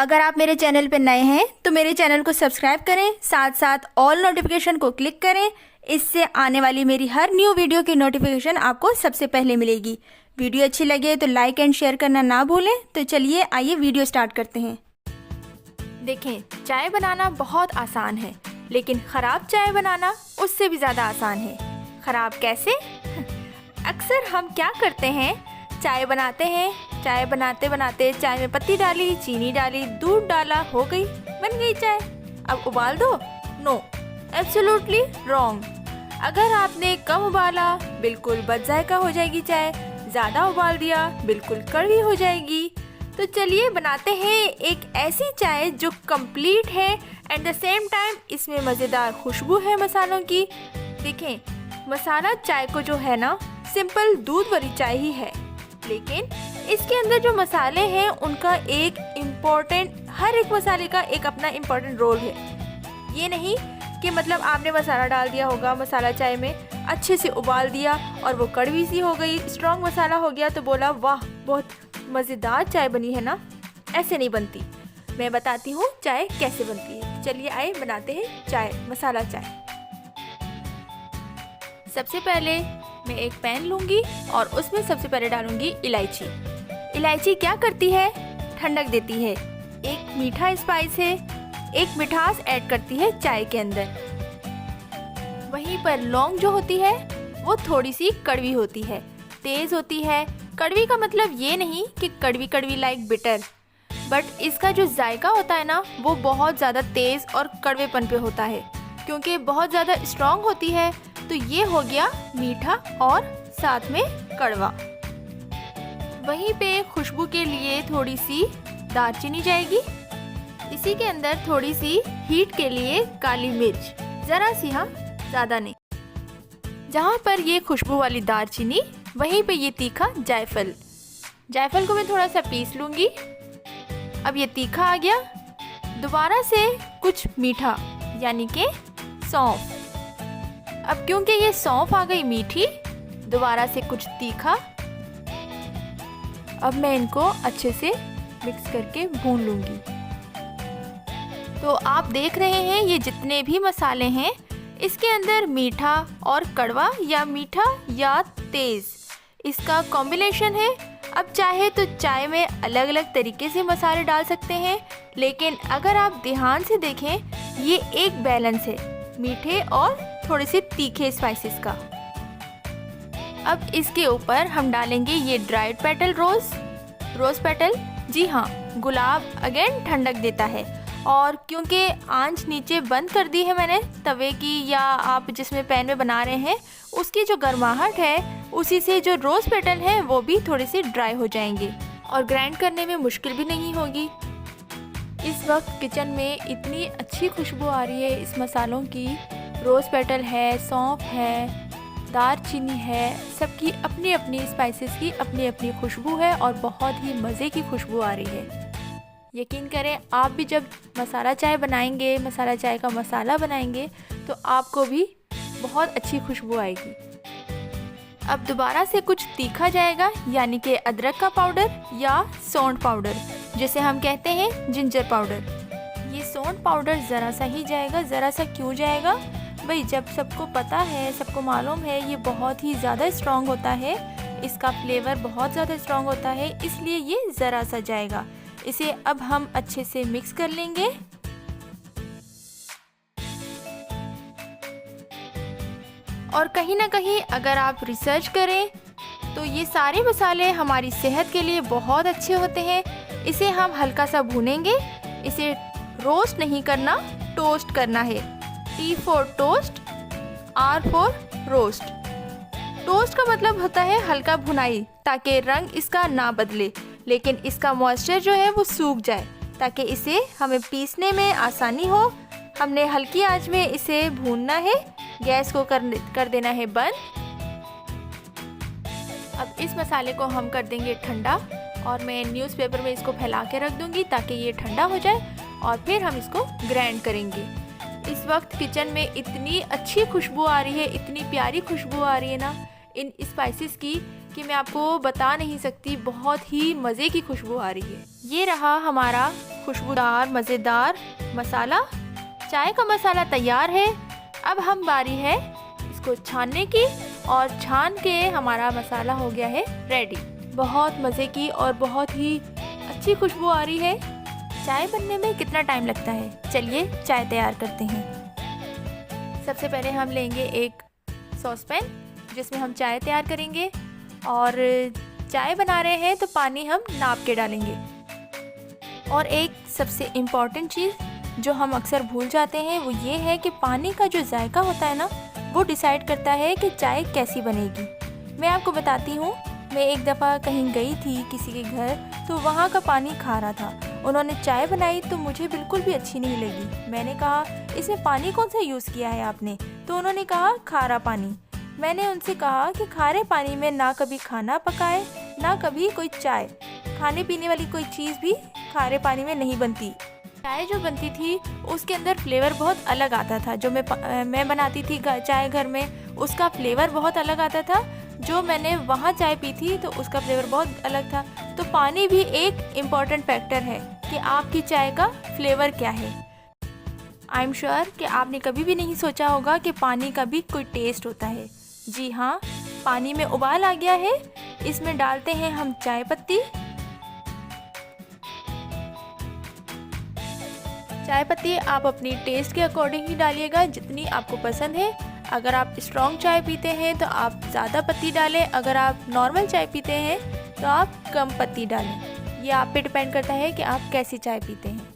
अगर आप मेरे चैनल पर नए हैं तो मेरे चैनल को सब्सक्राइब करें, साथ साथ ऑल नोटिफिकेशन को क्लिक करें। इससे आने वाली मेरी हर न्यू वीडियो की नोटिफिकेशन आपको सबसे पहले मिलेगी। वीडियो अच्छी लगे तो लाइक एंड शेयर करना ना भूलें। तो चलिए आइए वीडियो स्टार्ट करते हैं। देखें, चाय बनाना बहुत आसान है, लेकिन ख़राब चाय बनाना उससे भी ज़्यादा आसान है। ख़राब कैसे? अक्सर हम क्या करते हैं, चाय बनाते हैं, चाय बनाते बनाते चाय में पत्ती डाली, चीनी डाली, दूध डाला, हो गई, बन गई चाय। अब उबाल दो? No, absolutely wrong. अगर आपने कम उबाला, बिल्कुल बदजायका हो जाएगी चाय। ज़्यादा उबाल दिया, बिल्कुल कड़वी हो जाएगी। तो चलिए बनाते हैं एक ऐसी चाय जो कंप्लीट है एट द सेम टाइम इसमें मज़ेदार खुशबू है मसालों की। देखें, मसाला चाय को जो है ना, सिंपल दूध वाली चाय ही है, लेकिन इसके अंदर जो मसाले हैं उनका एक इम्पोर्टेंट, हर एक मसाले का एक अपना इम्पोर्टेंट रोल है। ये नहीं कि मतलब आपने मसाला डाल दिया होगा मसाला चाय में, अच्छे से उबाल दिया और वो कड़वी सी हो गई, स्ट्रॉन्ग मसाला हो गया तो बोला वाह बहुत मज़ेदार चाय बनी है ना। ऐसे नहीं बनती। मैं बताती हूँ चाय कैसे बनती है। चलिए आए बनाते हैं चाय, मसाला चाय। सबसे पहले मैं एक पैन लूँगी और उसमें सबसे पहले डालूँगी इलायची। इलायची क्या करती है? ठंडक देती है। एक मीठा स्पाइस है, एक मिठास ऐड करती है चाय के अंदर। वहीं पर लौंग जो होती है वो थोड़ी सी कड़वी होती है, तेज़ होती है। कड़वी का मतलब ये नहीं कि कड़वी कड़वी लाइक बिटर, बट इसका जो जायका होता है ना वो बहुत ज़्यादा तेज़ और कड़वेपन पे होता है, क्योंकि बहुत ज़्यादा स्ट्रॉन्ग होती है। तो ये हो गया मीठा और साथ में कड़वा। वहीं पे खुशबू के लिए थोड़ी सी दालचीनी जाएगी। इसी के अंदर थोड़ी सी हीट के लिए काली मिर्च, ज़रा सी, हाँ ज़्यादा नहीं। जहाँ पर ये खुशबू वाली दालचीनी, वहीं पे ये तीखा जायफल। जायफल को मैं थोड़ा सा पीस लूँगी। अब ये तीखा आ गया। दोबारा से कुछ मीठा, यानी कि सौंफ। अब क्योंकि ये सौंफ आ गई मीठी, दोबारा से कुछ तीखा। अब मैं इनको अच्छे से मिक्स करके भून लूँगी। तो आप देख रहे हैं ये जितने भी मसाले हैं इसके अंदर मीठा और कड़वा, या मीठा या तेज़, इसका कॉम्बिनेशन है। अब चाहे तो चाय में अलग अलग तरीके से मसाले डाल सकते हैं, लेकिन अगर आप ध्यान से देखें ये एक बैलेंस है मीठे और थोड़े से तीखे स्पाइसेस का। अब इसके ऊपर हम डालेंगे ये ड्राइड पेटल रोज़ पेटल। जी हाँ, गुलाब अगेन ठंडक देता है। और क्योंकि आंच नीचे बंद कर दी है मैंने तवे की, या आप जिसमें पैन में बना रहे हैं उसकी जो गर्माहट है उसी से जो रोज़ पेटल है वो भी थोड़े से ड्राई हो जाएंगे और ग्राइंड करने में मुश्किल भी नहीं होगी। इस वक्त किचन में इतनी अच्छी खुशबू आ रही है इस मसालों की। रोज़ पेटल है, सौंफ है, दालचीनी है, सबकी अपनी अपनी स्पाइसेस की अपनी अपनी खुशबू है और बहुत ही मज़े की खुशबू आ रही है। यकीन करें, आप भी जब मसाला चाय बनाएंगे, मसाला चाय का मसाला बनाएंगे तो आपको भी बहुत अच्छी खुशबू आएगी। अब दोबारा से कुछ तीखा जाएगा, यानी कि अदरक का पाउडर या सौंठ पाउडर, जिसे हम कहते हैं जिंजर पाउडर। ये सौंठ पाउडर ज़रा सा ही जाएगा। ज़रा सा क्यों जाएगा भाई? जब सबको पता है, सबको मालूम है ये बहुत ही ज़्यादा स्ट्रॉन्ग होता है, इसका फ्लेवर बहुत ज़्यादा स्ट्रॉन्ग होता है, इसलिए ये ज़रा सा जाएगा। इसे अब हम अच्छे से मिक्स कर लेंगे। और कहीं ना कहीं अगर आप रिसर्च करें तो ये सारे मसाले हमारी सेहत के लिए बहुत अच्छे होते हैं। इसे हम हल्का सा भूनेंगे। इसे रोस्ट नहीं करना, टोस्ट करना है। T for toast, R for roast. Toast का मतलब होता है हल्का भुनाई, ताकि रंग इसका ना बदले, लेकिन इसका मॉइस्चर जो है वो सूख जाए, ताकि इसे हमें पीसने में आसानी हो। हमने हल्की आंच में इसे भूनना है। गैस को कर देना है बंद। अब इस मसाले को हम कर देंगे ठंडा, और मैं न्यूज़पेपर में इसको फैला के रख दूंगी ताकि ये ठंडा हो जाए, और फिर हम इसको ग्राइंड करेंगे। इस वक्त किचन में इतनी अच्छी खुशबू आ रही है, इतनी प्यारी खुशबू आ रही है ना इन स्पाइसेस की, कि मैं आपको बता नहीं सकती, बहुत ही मज़े की खुशबू आ रही है। ये रहा हमारा खुशबूदार मज़ेदार मसाला। चाय का मसाला तैयार है। अब हम बारी है इसको छानने की, और छान के हमारा मसाला हो गया है रेडी। बहुत मज़े की और बहुत ही अच्छी खुशबू आ रही है। चाय बनने में कितना टाइम लगता है, चलिए चाय तैयार करते हैं। सबसे पहले हम लेंगे एक सॉसपैन जिसमें हम चाय तैयार करेंगे, और चाय बना रहे हैं तो पानी हम नाप के डालेंगे। और एक सबसे इम्पॉर्टेंट चीज़ जो हम अक्सर भूल जाते हैं वो ये है कि पानी का जो जायका होता है ना, वो डिसाइड करता है कि चाय कैसी बनेगी। मैं आपको बताती हूँ, मैं एक दफ़ा कहीं गई थी किसी के घर, तो वहाँ का पानी खारा था। उन्होंने चाय बनाई तो मुझे बिल्कुल भी अच्छी नहीं लगी। मैंने कहा इसमें पानी कौन सा यूज़ किया है आपने, तो उन्होंने कहा खारा पानी। मैंने उनसे कहा कि खारे पानी में ना कभी खाना पकाए ना कभी कोई चाय, खाने पीने वाली कोई चीज़ भी खारे पानी में नहीं बनती। चाय जो बनती थी उसके अंदर फ्लेवर बहुत अलग आता था। जो मैं बनाती थी चाय घर में, उसका फ्लेवर बहुत अलग आता था। जो मैंने वहाँ चाय पी थी तो उसका फ्लेवर बहुत अलग था। तो पानी भी एक इम्पॉर्टेंट फैक्टर है कि आपकी चाय का फ्लेवर क्या है। आई एम श्योर कि आपने कभी भी नहीं सोचा होगा कि पानी का भी कोई टेस्ट होता है। जी हाँ, पानी में उबाल आ गया है। इसमें डालते हैं हम चाय पत्ती। चाय पत्ती आप अपनी टेस्ट के अकॉर्डिंग ही डालिएगा, जितनी आपको पसंद है। अगर आप स्ट्रॉन्ग चाय पीते हैं तो आप ज़्यादा पत्ती डालें, अगर आप नॉर्मल चाय पीते हैं तो आप कम पत्ती डालें। ये आप पे डिपेंड करता है कि आप कैसी चाय पीते हैं।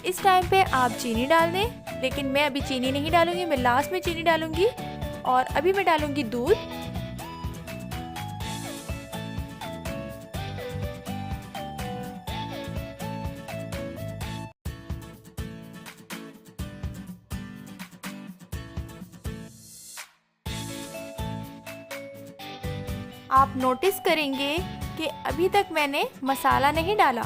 इस टाइम पे आप चीनी डाल दें, लेकिन मैं अभी चीनी नहीं डालूंगी, मैं लास्ट में चीनी डालूंगी। और अभी मैं डालूंगी दूध। आप नोटिस करेंगे कि अभी तक मैंने मसाला नहीं डाला।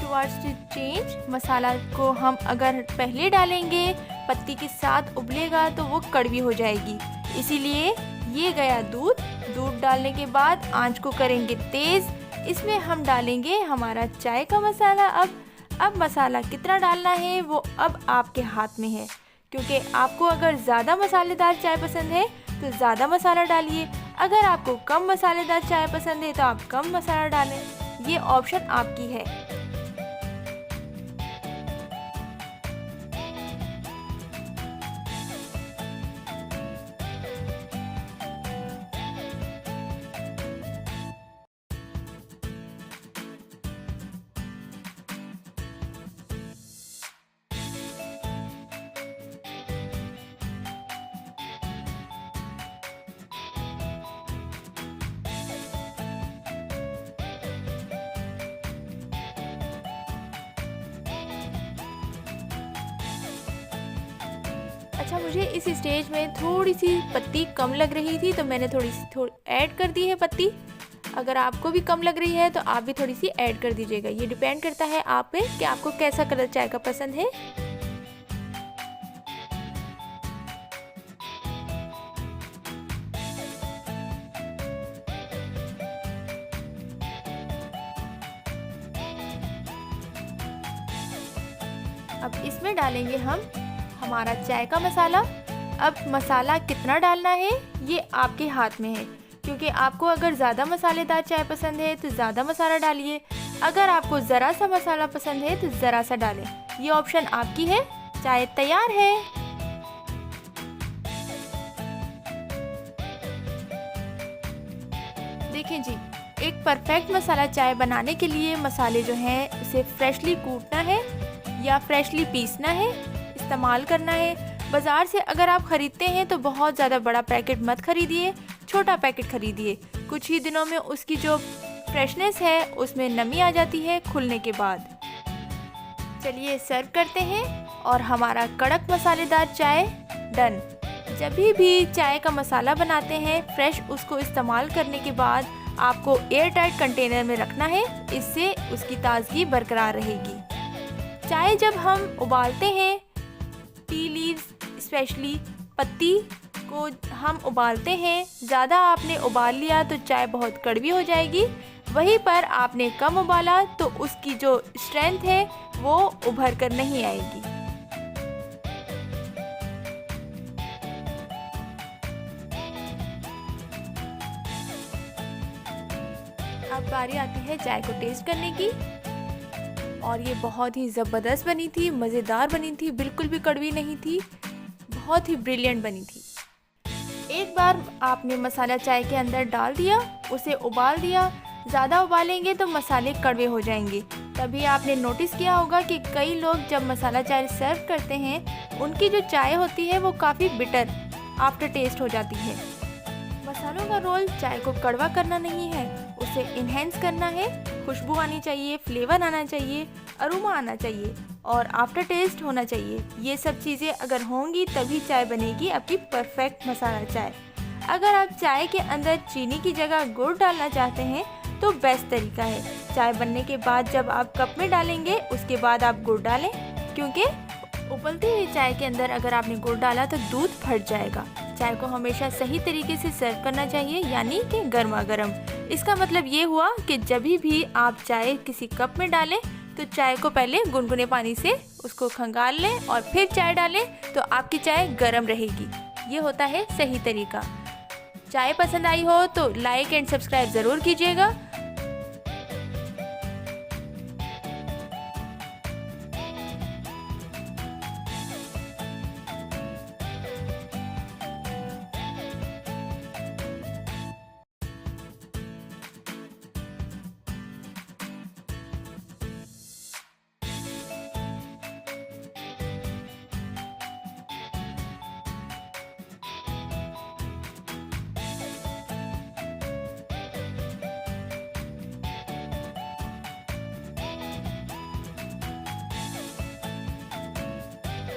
टुवर्ड्स टू चेंज, मसाला को हम अगर पहले डालेंगे पत्ती के साथ उबलेगा तो वो कड़वी हो जाएगी। इसीलिए ये गया दूध। दूध डालने के बाद आंच को करेंगे तेज़। इसमें हम डालेंगे हमारा चाय का मसाला। अब मसाला कितना डालना है वो अब आपके हाथ में है, क्योंकि आपको अगर ज़्यादा मसालेदार चाय पसंद है तो ज़्यादा मसाला डालिए। अगर आपको कम मसालेदार चाय पसंद है तो आप कम मसाला डालें। ये ऑप्शन आपकी है। अच्छा, मुझे इस स्टेज में थोड़ी सी पत्ती कम लग रही थी तो मैंने थोड़ी ऐड कर दी है पत्ती। अगर आपको भी कम लग रही है तो आप भी थोड़ी सी ऐड कर दीजिएगा। ये डिपेंड करता है आप पे कि आपको कैसा कलर चाय का पसंद है। अब इसमें डालेंगे हम हमारा चाय का मसाला। अब मसाला कितना डालना है ये आपके हाथ में है, क्योंकि आपको अगर ज़्यादा मसालेदार चाय पसंद है तो ज़्यादा मसाला डालिए। अगर आपको ज़रा सा मसाला पसंद है तो ज़रा सा डालें। ये ऑप्शन आपकी है। चाय तैयार है। देखें जी, एक परफेक्ट मसाला चाय बनाने के लिए मसाले जो हैं उसे फ्रेशली कूटना है या फ्रेशली पीसना है, इस्तेमाल करना है। बाज़ार से अगर आप ख़रीदते हैं तो बहुत ज़्यादा बड़ा पैकेट मत ख़रीदिए, छोटा पैकेट ख़रीदिए। कुछ ही दिनों में उसकी जो फ्रेशनेस है उसमें नमी आ जाती है खुलने के बाद। चलिए सर्व करते हैं और हमारा कड़क मसालेदार चाय डन। जब भी चाय का मसाला बनाते हैं फ्रेश, उसको इस्तेमाल करने के बाद आपको एयर टाइट कंटेनर में रखना है, इससे उसकी ताज़गी बरकरार रहेगी। चाय जब हम उबालते हैं, टी लीव्स स्पेशली पत्ती को हम उबालते हैं, ज़्यादा आपने उबाल लिया तो चाय बहुत कड़वी हो जाएगी। वहीं पर आपने कम उबाला तो उसकी जो स्ट्रेंथ है वो उभर कर नहीं आएगी। अब बारी आती है चाय को टेस्ट करने की, और ये बहुत ही ज़बरदस्त बनी थी, मज़ेदार बनी थी, बिल्कुल भी कड़वी नहीं थी, बहुत ही ब्रिलियंट बनी थी। एक बार आपने मसाला चाय के अंदर डाल दिया, उसे उबाल दिया, ज़्यादा उबालेंगे तो मसाले कड़वे हो जाएंगे। तभी आपने नोटिस किया होगा कि कई लोग जब मसाला चाय सर्व करते हैं, उनकी जो चाय होती है वो काफ़ी बिटर आफ्टर टेस्ट हो जाती है। मसालों का रोल चाय को कड़वा करना नहीं है, उसे इन्हेंस करना है। खुशबू आनी चाहिए, फ्लेवर आना चाहिए, अरोमा आना चाहिए और आफ्टर टेस्ट होना चाहिए। ये सब चीज़ें अगर होंगी तभी चाय बनेगी आपकी परफेक्ट मसाला चाय। अगर आप चाय के अंदर चीनी की जगह गुड़ डालना चाहते हैं तो बेस्ट तरीका है, चाय बनने के बाद जब आप कप में डालेंगे उसके बाद आप गुड़ डालें, क्योंकि उबलती हुई चाय के अंदर अगर आपने गुड़ डाला तो दूध फट जाएगा। चाय को हमेशा सही तरीके से सर्व करना चाहिए, यानी कि गर्मा गर्म। इसका मतलब ये हुआ कि जब भी आप चाय किसी कप में डालें तो चाय को पहले गुनगुने पानी से उसको खंगाल लें और फिर चाय डालें, तो आपकी चाय गर्म रहेगी। ये होता है सही तरीका। चाय पसंद आई हो तो लाइक एंड सब्सक्राइब ज़रूर कीजिएगा।